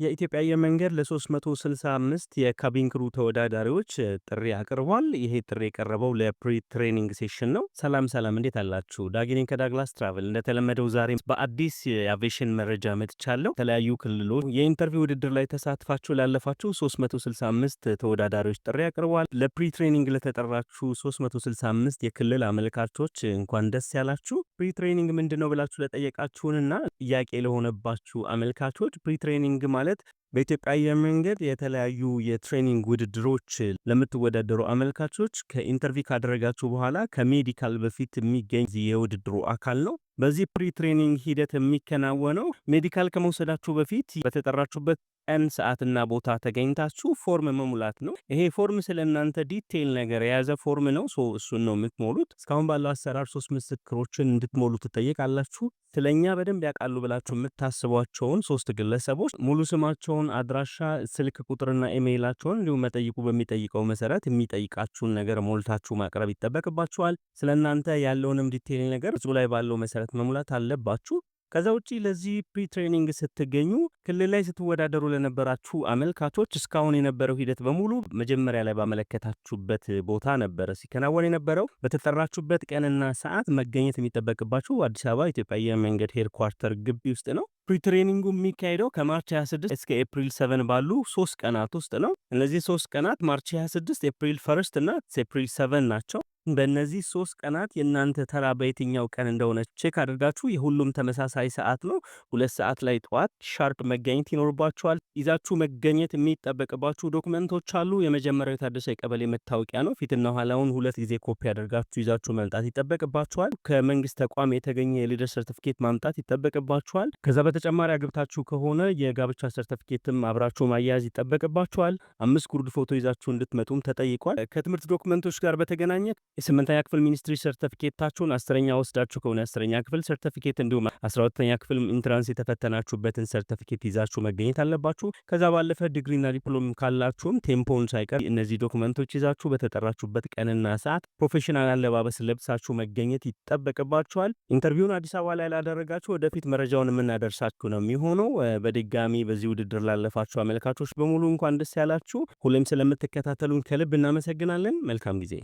የኢትዮጵያ አየር መንገድ ለ365 የካቢን ክሩ ተወዳዳሪዎች ጥሪ አቅርቧል። ይሄ ጥሪ የቀረበው ለፕሪ ትሬኒንግ ሴሽን ነው። ሰላም ሰላም፣ እንዴት አላችሁ? ዳጊ ነኝ ከዳግላስ ትራቭል። እንደተለመደው ዛሬ በአዲስ የአቪዬሽን መረጃ መጥቻለሁ። የተለያዩ ክልሎች የኢንተርቪው ውድድር ላይ ተሳትፋችሁ ላለፋችሁ 365 ተወዳዳሪዎች ጥሪ አቅርቧል። ለፕሪ ትሬኒንግ ለተጠራችሁ 365 የክልል አመልካቾች እንኳን ደስ ያላችሁ። ፕሪ ትሬኒንግ ምንድነው ብላችሁ ለጠየቃችሁንና ጥያቄ ለሆነባችሁ አመልካቾች ፕሪ ትሬኒንግ ማለት በኢትዮጵያ አየር መንገድ የተለያዩ የትሬኒንግ ውድድሮች ለምትወዳደሩ አመልካቾች ከኢንተርቪው ካደረጋችሁ በኋላ ከሜዲካል በፊት የሚገኝ የውድድሩ አካል ነው። በዚህ ፕሪ ትሬኒንግ ሂደት የሚከናወነው ሜዲካል ከመውሰዳችሁ በፊት በተጠራችሁበት ቀን ሰዓትና ቦታ ተገኝታችሁ ፎርም መሙላት ነው። ይሄ ፎርም ስለእናንተ ዲቴይል ነገር የያዘ ፎርም ነው። እሱን ነው የምትሞሉት። እስካሁን ባለው አሰራር 3 ምስክሮችን እንድትሞሉ ትጠየቃላችሁ። ስለኛ በደንብ ያውቃሉ ብላችሁ የምታስቧቸውን 3 ግለሰቦች ሙሉ ስማቸውን፣ አድራሻ፣ ስልክ ቁጥርና ኢሜይላቸውን እንዲሁም መጠይቁ በሚጠይቀው መሰረት የሚጠይቃችሁን ነገር ሞልታችሁ ማቅረብ ይጠበቅባችኋል። ስለእናንተ ያለውንም ዲቴይል ነገር እሱ ላይ ባለው መሰረት መሙላት አለባችሁ። ከዛ ውጪ ለዚህ ፕሪ ትሬኒንግ ስትገኙ ክልል ላይ ስትወዳደሩ ለነበራችሁ አመልካቾች እስካሁን የነበረው ሂደት በሙሉ መጀመሪያ ላይ ባመለከታችሁበት ቦታ ነበረ ሲከናወን የነበረው። በተጠራችሁበት ቀንና ሰዓት መገኘት የሚጠበቅባችሁ አዲስ አበባ ኢትዮጵያ አየር መንገድ ሄድኳርተር ግቢ ውስጥ ነው። ፕሪ ትሬኒንጉ የሚካሄደው ከማርች 26 እስከ ኤፕሪል 7 ባሉ 3 ቀናት ውስጥ ነው። እነዚህ 3 ቀናት ማርች 26፣ ኤፕሪል 1 እና ኤፕሪል 7 ናቸው። በእነዚህ 3 ቀናት የእናንተ ተራ በየትኛው ቀን እንደሆነ ቼክ አድርጋችሁ የሁሉም ተመሳሳይ ሰዓት ነው። 2 ሰዓት ላይ ጠዋት ሻርፕ መገኘት ይኖርባችኋል። ይዛችሁ መገኘት የሚጠበቅባችሁ ዶክመንቶች አሉ። የመጀመሪያው የታደሰ የቀበሌ መታወቂያ ነው። ፊትና ኋላውን 2 ጊዜ ኮፒ አድርጋችሁ ይዛችሁ መምጣት ይጠበቅባችኋል። ከመንግስት ተቋም የተገኘ የሊደር ሰርቲፊኬት ማምጣት ይጠበቅባችኋል። ከዛ በተጨማሪ አግብታችሁ ከሆነ የጋብቻ ሰርቲፊኬትም አብራችሁ ማያያዝ ይጠበቅባችኋል። 5 ጉርድ ፎቶ ይዛችሁ እንድትመጡም ተጠይቋል። ከትምህርት ዶክመንቶች ጋር በተገናኘ የ8ኛ ክፍል ሚኒስትሪ ሰርቲፊኬታችሁን፣ 10ኛ ወስዳችሁ ከሆነ 10ኛ ክፍል ሰርቲፊኬት እንዲሁም 12ኛ ክፍል ኢንትራንስ የተፈተናችሁበትን ሰርቲፊኬት ይዛችሁ መገኘት አለባችሁ። ከዛ ባለፈ ዲግሪና ዲፕሎም ካላችሁም ቴምፖን ሳይቀር እነዚህ ዶክመንቶች ይዛችሁ በተጠራችሁበት ቀንና ሰዓት ፕሮፌሽናል አለባበስ ለብሳችሁ መገኘት ይጠበቅባችኋል። ኢንተርቪውን አዲስ አበባ ላይ ላደረጋችሁ ወደፊት መረጃውን የምናደርሳችሁ ነው የሚሆነው። በድጋሚ በዚህ ውድድር ላለፋችሁ አመልካቾች በሙሉ እንኳን ደስ ያላችሁ። ሁሌም ስለምትከታተሉን ከልብ እናመሰግናለን። መልካም ጊዜ